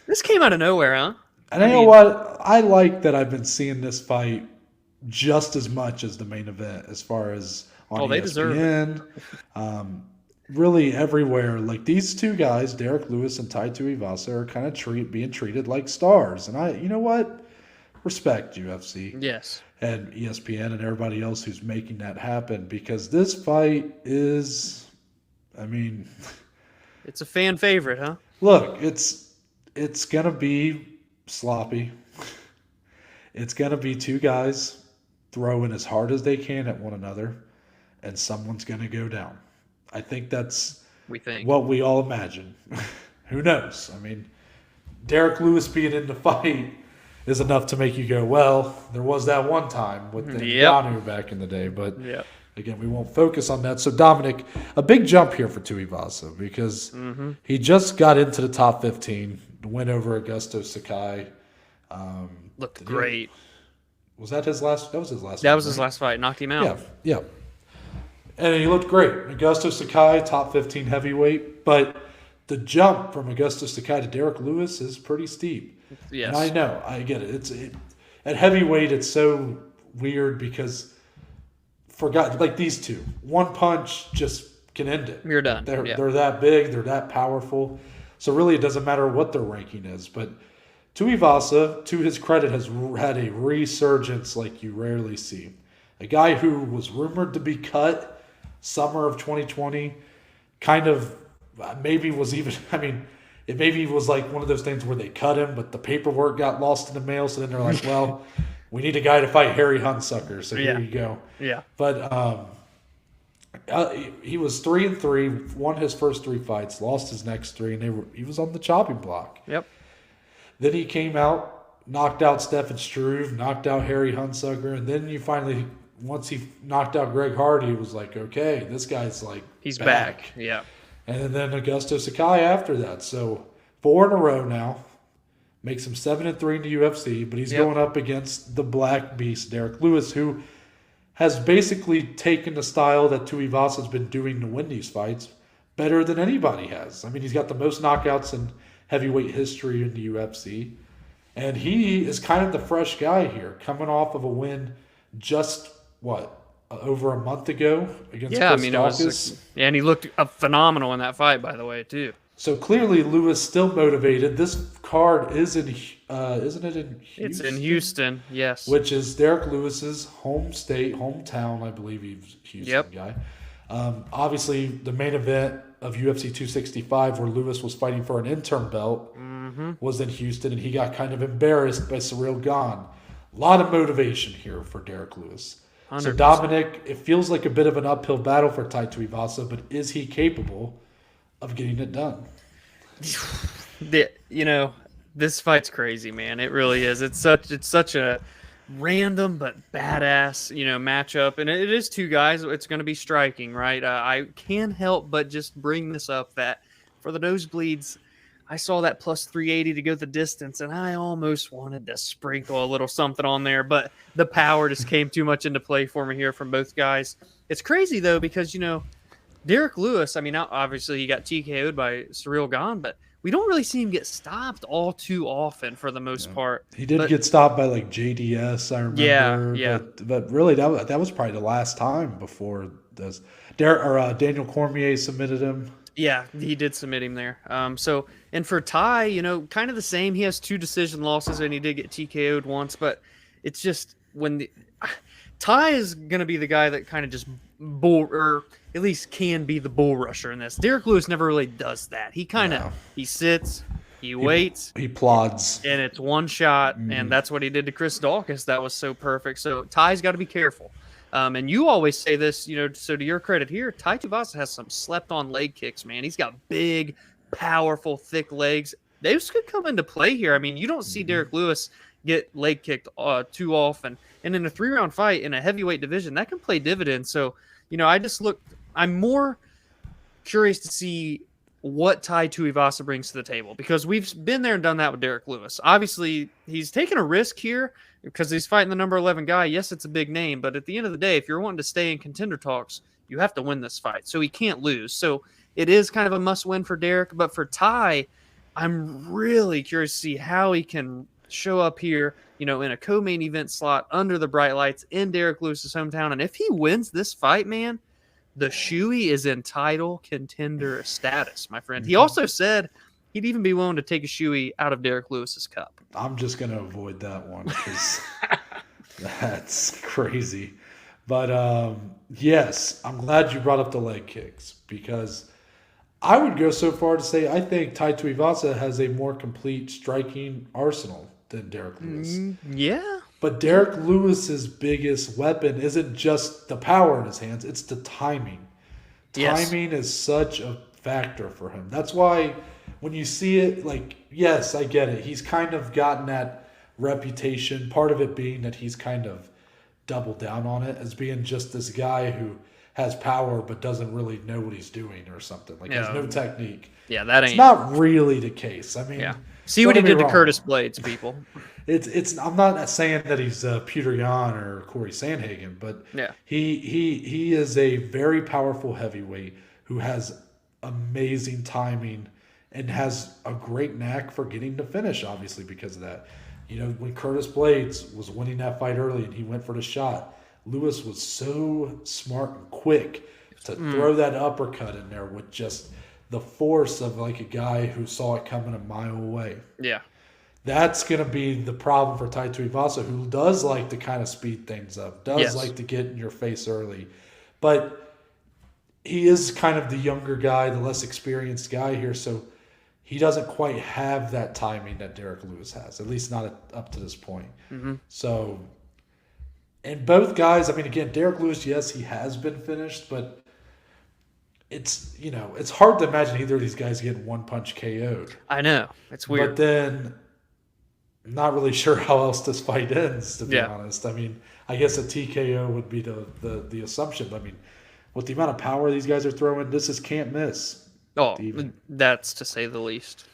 This came out of nowhere, huh? And you know what? I like that I've been seeing this fight just as much as the main event, as far as on Oh, they deserve it. ESPN, um, really everywhere. Like these two guys, Derrick Lewis and Tai Tuivasa, are kind of being treated like stars. And you know what? Respect UFC Yes. and ESPN and everybody else who's making that happen, because this fight is, I mean, It's a fan favorite, huh? look, it's gonna be sloppy. It's gonna be two guys throwing as hard as they can at one another, and someone's gonna go down. I think that's We think. what we all imagine. Who knows? I mean, Derek Lewis being in the fight is enough to make you go, well, there was that one time with the Yep. Ngannou back in the day, but Yep. again, we won't focus on that. So Dominic, a big jump here for Tuivasa because he just got into the top 15, win over Augusto Sakai. Looked Did he- great. Was that his last? That was his last. That one, was his right? last fight. Knocked him out. Yeah, yeah. And he looked great. Augusto Sakai, top 15 heavyweight, but the jump from Augusto Sakai to Derek Lewis is pretty steep. Yes. And I know, I get it. At heavyweight, it's so weird because like these two, one punch just can end it. You're done. They're Yeah. they're that big, they're that powerful. So really, it doesn't matter what their ranking is. But Tuivasa, to his credit, has had a resurgence like you rarely see. A guy who was rumored to be cut summer of 2020, kind of maybe was even. I mean, it maybe was like one of those things where they cut him, but the paperwork got lost in the mail. So then they're like, well, we need a guy to fight Harry Hunsucker. So Yeah. here you go. Yeah. But he was 3-3, won his first three fights, lost his next three, and he was on the chopping block. Yep. Then he came out, knocked out Stefan Struve, knocked out Harry Hunsucker, and then you finally, once he knocked out Greg Hardy, it was like, okay, this guy's like He's back. Yeah. And then Augusto Sakai after that. So 4 in a row now. Makes him 7-3 in the UFC, but he's Yep. going up against the Black Beast, Derek Lewis, who has basically taken the style that Tuivasa's been doing to win these fights better than anybody has. I mean, he's got the most knockouts in heavyweight history in the UFC. And he is kind of the fresh guy here, coming off of a win just, over a month ago against Yeah. I Chris mean, it was. Daukaus. And he looked phenomenal in that fight, by the way, too. So clearly Lewis still motivated. This card is isn't it in Houston? It's in Houston. Yes. Which is Derek Lewis's hometown. I believe he's a Houston Yep. guy. Obviously, the main event of UFC 265, where Lewis was fighting for an interim belt, was in Houston, and he got kind of embarrassed by Cyril Gahn. A lot of motivation here for Derek Lewis. So 100%. Dominic, it feels like a bit of an uphill battle for Tai Tuivasa, but is he capable of getting it done? This fight's crazy, man. It really is. It's such a random but badass, matchup, and it is two guys. It's going to be striking, right? I can't help but just bring this up that for the nosebleeds, I saw that plus 380 to go the distance, and I almost wanted to sprinkle a little something on there, but the power just came too much into play for me here from both guys. It's crazy though because Derek Lewis, I mean, obviously he got TKO'd by Cyril Gahn, but we don't really see him get stopped all too often for the most part. He did get stopped by like JDS, I remember. Yeah. But really, that was probably the last time before this. Daniel Cormier submitted him. Yeah, he did submit him there. And for Ty, kind of the same. He has 2 decision losses, and he did get TKO'd once. But it's just Ty is going to be the guy that kind of just or at least can be the bull rusher in this. Derek Lewis never really does that. He kind of he sits, he waits, he plods, and it's one shot, and that's what he did to Chris Daukaus. That was so perfect. So Ty's got to be careful. And you always say this, so to your credit here, Tai Tuivasa has some slept-on leg kicks, man. He's got big, powerful, thick legs. Those could come into play here. I mean, you don't see Derek Lewis get leg kicked too often. And in a 3-round fight in a heavyweight division, that can play dividends. So, I'm more curious to see what Tai Tuivasa brings to the table because we've been there and done that with Derek Lewis. Obviously, he's taking a risk here because he's fighting the number 11 guy. Yes, it's a big name, but at the end of the day, if you're wanting to stay in contender talks, you have to win this fight. So he can't lose. So it is kind of a must-win for Derek. But for Tai, I'm really curious to see how he can show up here, in a co-main event slot under the bright lights in Derrick Lewis's hometown. And if he wins this fight, man, the Shoey is in title contender status, my friend. He also said he'd even be willing to take a Shoey out of Derrick Lewis's cup. I'm just going to avoid that one because that's crazy. But yes, I'm glad you brought up the leg kicks because I would go so far to say I think Tai Tuivasa has a more complete striking arsenal than Derrick Lewis. Yeah. But Derrick Lewis's biggest weapon isn't just the power in his hands, it's the timing. Timing is such a factor for him. That's why when you see it, like, yes, I get it. He's kind of gotten that reputation, part of it being that he's kind of doubled down on it as being just this guy who has power but doesn't really know what he's doing or something. Like, has no technique. Yeah, that ain't. It's not really the case. I mean, see what he did to Curtis Blades, people. It's. I'm not saying that he's Peter Yan or Corey Sandhagen, but he is a very powerful heavyweight who has amazing timing and has a great knack for getting to finish. Obviously, because of that, when Curtis Blades was winning that fight early and he went for the shot, Lewis was so smart and quick to throw that uppercut in there with just the force of like a guy who saw it coming a mile away. Yeah. That's going to be the problem for Tai Tuivasa, who does like to kind of speed things up, does like to get in your face early. But he is kind of the younger guy, the less experienced guy here, so he doesn't quite have that timing that Derrick Lewis has, at least not up to this point. Mm-hmm. So, and both guys, I mean, again, Derrick Lewis, yes, he has been finished, but it's hard to imagine either of these guys getting one punch KO'd. I know. It's weird. But then not really sure how else this fight ends, to be honest. I mean, I guess a TKO would be the assumption. But I mean, with the amount of power these guys are throwing, this is can't miss. Oh, that's to say the least.